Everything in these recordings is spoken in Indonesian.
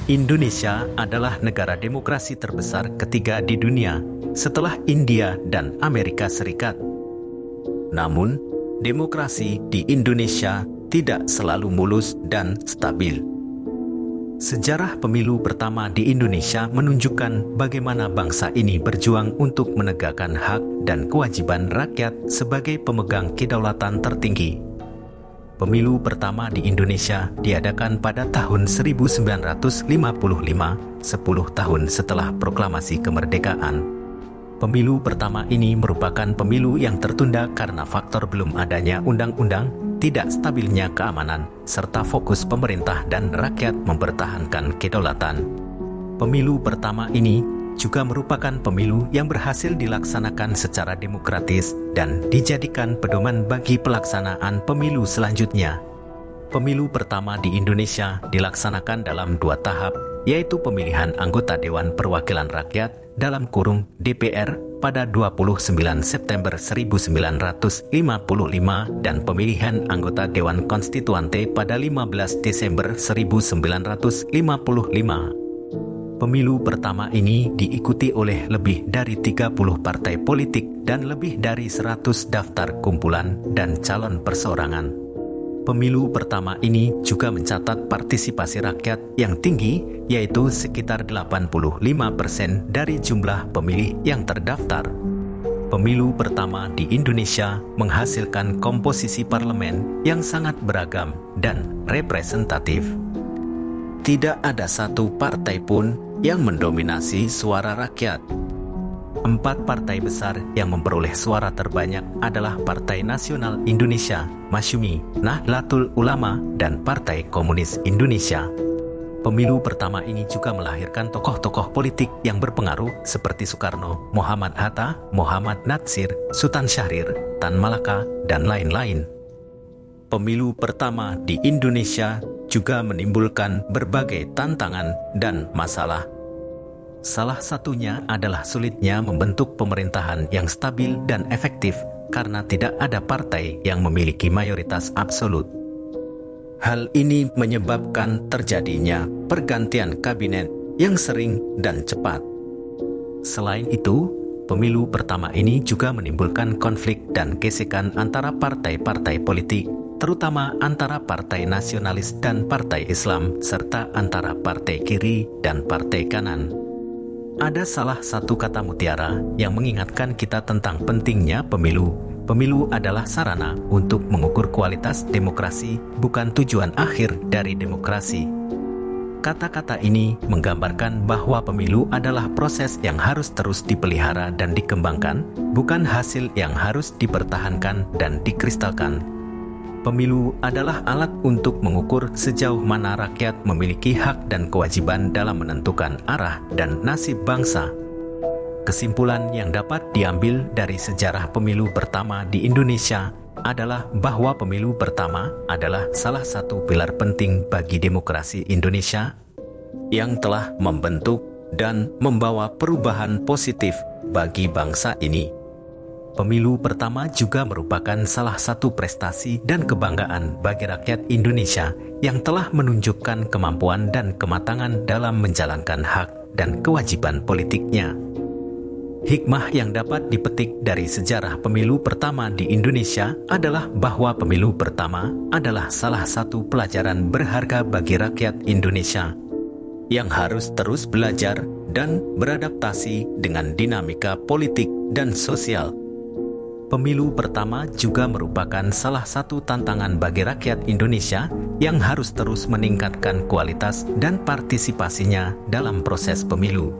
Indonesia adalah negara demokrasi terbesar ketiga di dunia, setelah India dan Amerika Serikat. Namun, demokrasi di Indonesia tidak selalu mulus dan stabil. Sejarah pemilu pertama di Indonesia menunjukkan bagaimana bangsa ini berjuang untuk menegakkan hak dan kewajiban rakyat sebagai pemegang kedaulatan tertinggi. Pemilu pertama di Indonesia diadakan pada tahun 1955, 10 tahun setelah proklamasi kemerdekaan. Pemilu pertama ini merupakan pemilu yang tertunda karena faktor belum adanya undang-undang, tidak stabilnya keamanan, serta fokus pemerintah dan rakyat mempertahankan kedaulatan. Pemilu pertama ini juga merupakan pemilu yang berhasil dilaksanakan secara demokratis dan dijadikan pedoman bagi pelaksanaan pemilu selanjutnya. Pemilu pertama di Indonesia dilaksanakan dalam 2 tahap, yaitu pemilihan anggota Dewan Perwakilan Rakyat (DPR) pada 29 September 1955 dan pemilihan anggota Dewan Konstituante pada 15 Desember 1955. Pemilu pertama ini diikuti oleh lebih dari 30 partai politik dan lebih dari 100 daftar kumpulan dan calon perseorangan. Pemilu pertama ini juga mencatat partisipasi rakyat yang tinggi, yaitu sekitar 85% dari jumlah pemilih yang terdaftar. Pemilu pertama di Indonesia menghasilkan komposisi parlemen yang sangat beragam dan representatif. Tidak ada satu partai pun yang mendominasi suara rakyat. 4 partai besar yang memperoleh suara terbanyak adalah Partai Nasional Indonesia, Masyumi, Nahdlatul Ulama, dan Partai Komunis Indonesia. Pemilu pertama ini juga melahirkan tokoh-tokoh politik yang berpengaruh seperti Soekarno, Muhammad Hatta, Muhammad Natsir, Sultan Syahrir, Tan Malaka, dan lain-lain. Pemilu pertama di Indonesia juga menimbulkan berbagai tantangan dan masalah. Salah satunya adalah sulitnya membentuk pemerintahan yang stabil dan efektif karena tidak ada partai yang memiliki mayoritas absolut. Hal ini menyebabkan terjadinya pergantian kabinet yang sering dan cepat. Selain itu, pemilu pertama ini juga menimbulkan konflik dan gesekan antara partai-partai politik, terutama antara partai nasionalis dan partai Islam, serta antara partai kiri dan partai kanan. Ada salah satu kata mutiara yang mengingatkan kita tentang pentingnya pemilu. Pemilu adalah sarana untuk mengukur kualitas demokrasi, bukan tujuan akhir dari demokrasi. Kata-kata ini menggambarkan bahwa pemilu adalah proses yang harus terus dipelihara dan dikembangkan, bukan hasil yang harus dipertahankan dan dikristalkan. Pemilu adalah alat untuk mengukur sejauh mana rakyat memiliki hak dan kewajiban dalam menentukan arah dan nasib bangsa. Kesimpulan yang dapat diambil dari sejarah pemilu pertama di Indonesia adalah bahwa pemilu pertama adalah salah satu pilar penting bagi demokrasi Indonesia yang telah membentuk dan membawa perubahan positif bagi bangsa ini. Pemilu pertama juga merupakan salah satu prestasi dan kebanggaan bagi rakyat Indonesia yang telah menunjukkan kemampuan dan kematangan dalam menjalankan hak dan kewajiban politiknya. Hikmah yang dapat dipetik dari sejarah pemilu pertama di Indonesia adalah bahwa pemilu pertama adalah salah satu pelajaran berharga bagi rakyat Indonesia yang harus terus belajar dan beradaptasi dengan dinamika politik dan sosial. Pemilu pertama juga merupakan salah satu tantangan bagi rakyat Indonesia yang harus terus meningkatkan kualitas dan partisipasinya dalam proses pemilu.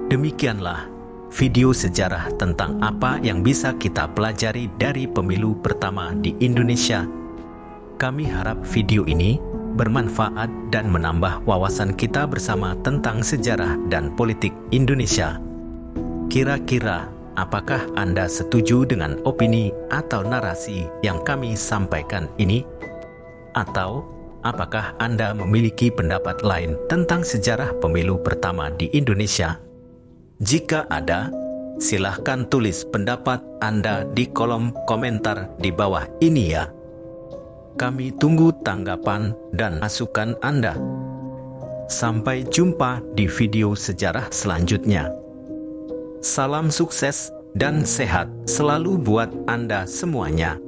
Demikianlah video sejarah tentang apa yang bisa kita pelajari dari pemilu pertama di Indonesia. Kami harap video ini bermanfaat dan menambah wawasan kita bersama tentang sejarah dan politik Indonesia. Kira-kira apakah Anda setuju dengan opini atau narasi yang kami sampaikan ini? Atau apakah Anda memiliki pendapat lain tentang sejarah pemilu pertama di Indonesia? Jika ada, silahkan tulis pendapat Anda di kolom komentar di bawah ini ya. Kami tunggu tanggapan dan masukan Anda. Sampai jumpa di video sejarah selanjutnya. Salam sukses dan sehat selalu buat Anda semuanya.